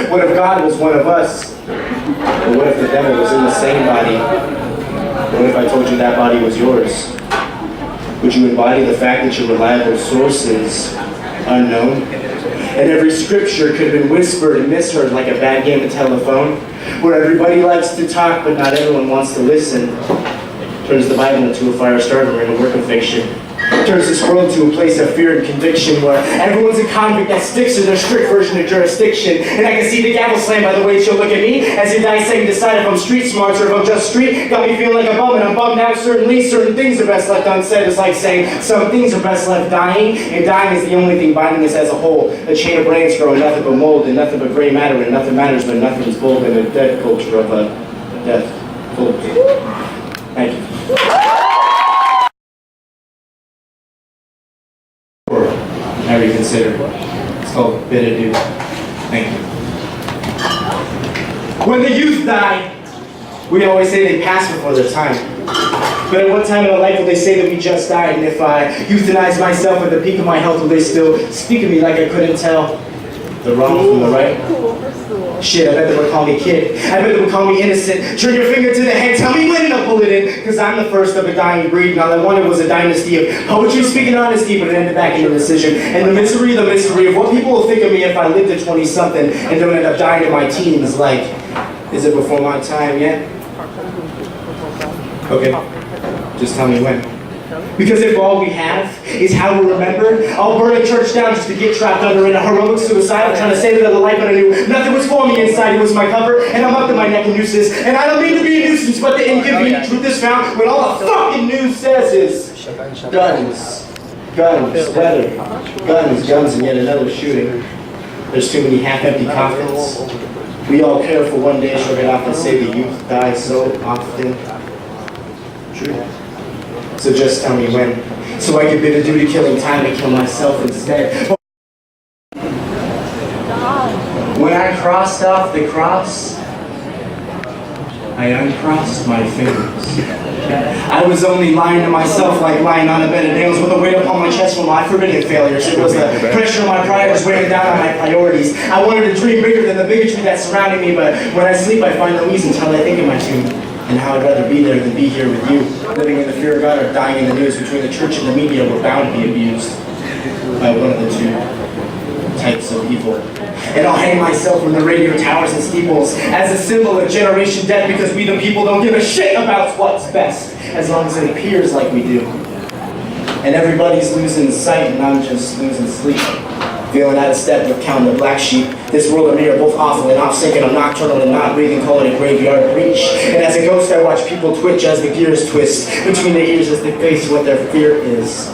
What if God was one of us? Or what if the devil was in the same body? What if I told you that body was yours? Would you embody the fact that your reliable source is unknown? And every scripture could have been whispered and misheard like a bad game of telephone, where everybody likes to talk but not everyone wants to listen. Turns the Bible into a fire starter and a work of fiction. Turns this world to a place of fear and conviction where everyone's a convict that sticks to their strict version of jurisdiction. And I can see the gavel slam by the way she'll look at me as you dissect, decide if I'm street smart or if I'm just street. Got me feeling like a bum and I'm bummed out. Certainly, certain things are best left unsaid. It's like saying some things are best left dying, and dying is the only thing binding us as a whole. A chain of brains growing nothing but mold and nothing but gray matter, and nothing matters but nothing's bold in a dead culture of a death culture. Thank you. I reconsider. It's called Bitter Dude. Thank you. When the youth die, we always say they passed before their time. But at what time in our life will they say that we just died? And if I euthanize myself at the peak of my health, will they still speak of me like I couldn't tell the wrong from the right? Shit, I bet they would call me kid. I bet they would call me innocent. Turn your finger to the head, tell me when to pull it in. Cause I'm the first of a dying breed, and all I wanted was a dynasty of poetry speaking honesty, but it ended back in a decision. And the misery of what people will think of me if I lived to 20-something and don't end up dying in my teens. Like, is it before my time yet? Okay, just tell me when. Because if all we have is how we're remembered, I'll burn a church down just to get trapped under in a heroic suicide. I'm trying to save another life, but I knew nothing was for me inside. It was my cover, and I'm up to my neck in nooses. And I don't mean to be a nuisance, but the inconvenient truth is found when all the fucking news says is guns, weather, guns, and yet another shooting. There's too many half-empty coffins. We all care for one day, shrug it off and say the youth die so often. True. So just tell me when, so I can bid adieu to killing time and kill myself instead. When I crossed off the cross, I uncrossed my fingers. I was only lying to myself like lying on a bed of nails with a weight upon my chest from my forbidden failures. It was the pressure of my pride was weighing down on my priorities. I wanted to dream bigger than the bigotry that surrounded me, but when I sleep I find no ease until I think of my tomb. And how I'd rather be there than be here with you. Living in the fear of God or dying in the news between the church and the media, we're bound to be abused by one of the two types of evil. And I'll hang myself from the radio towers and steeples as a symbol of generation death because we the people don't give a shit about what's best as long as it appears like we do. And everybody's losing sight and I'm just losing sleep. Feeling out of step with counting the black sheep. This world and me are both awful and off-sync, and I'm nocturnal and not breathing, call it a graveyard breach. And as a ghost I watch people twitch as the gears twist between their ears as they face what their fear is.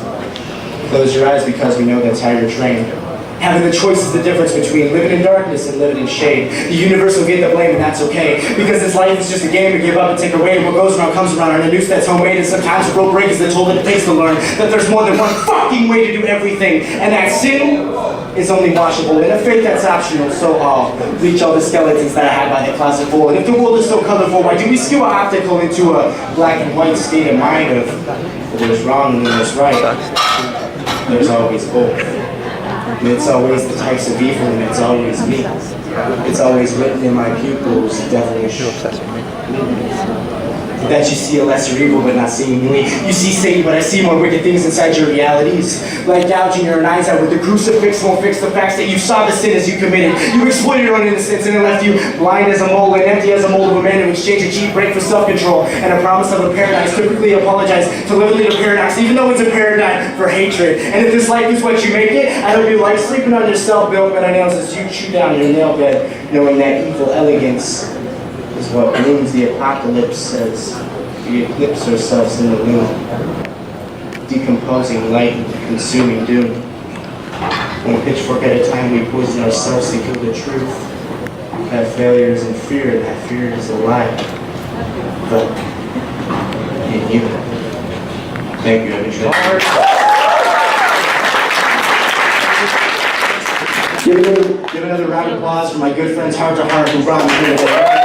Close your eyes because we know that's how you're trained. Having the choice is the difference between living in darkness and living in shade. The universe will get the blame and that's okay. Because this life is just a game to give up and take away. And what goes around comes around. And a noose that's homemade. And sometimes a rope break is the toll that it takes to learn that there's more than one fucking way to do everything. And that sin is only washable. And a faith that's optional. So I'll bleach all the skeletons that I had by the closet full. And if the world is so colorful, why do we skew our optical into a black and white state of mind of there's wrong and there's right? There's always both. And it's always the types of evil, and it's always me. It's always written in my pupils, devilish. That you see a lesser evil, but not seemingly. You see Satan, but I see more wicked things inside your realities. Like gouging your eyes out with the crucifix won't fix the facts that you saw the sin as you committed. You exploited your own innocence, and it left you blind as a mole and empty as a mold of a man who exchanged a cheap break for self-control and a promise of a paradise. Typically apologize to live in a paradox, even though it's a paradigm for hatred. And if this life is what you make it, I hope you like sleeping on your self-built bed of nails as you chew down your nail bed, knowing that evil elegance is what blooms the apocalypse as we eclipse ourselves in the loom, decomposing light and consuming doom. One pitchfork at a time we poison ourselves to kill the truth. That failure is in fear, and that fear is a lie. But in you. Thank you, Trey. Give another round of applause for my good friends Heart to Heart who brought me here today.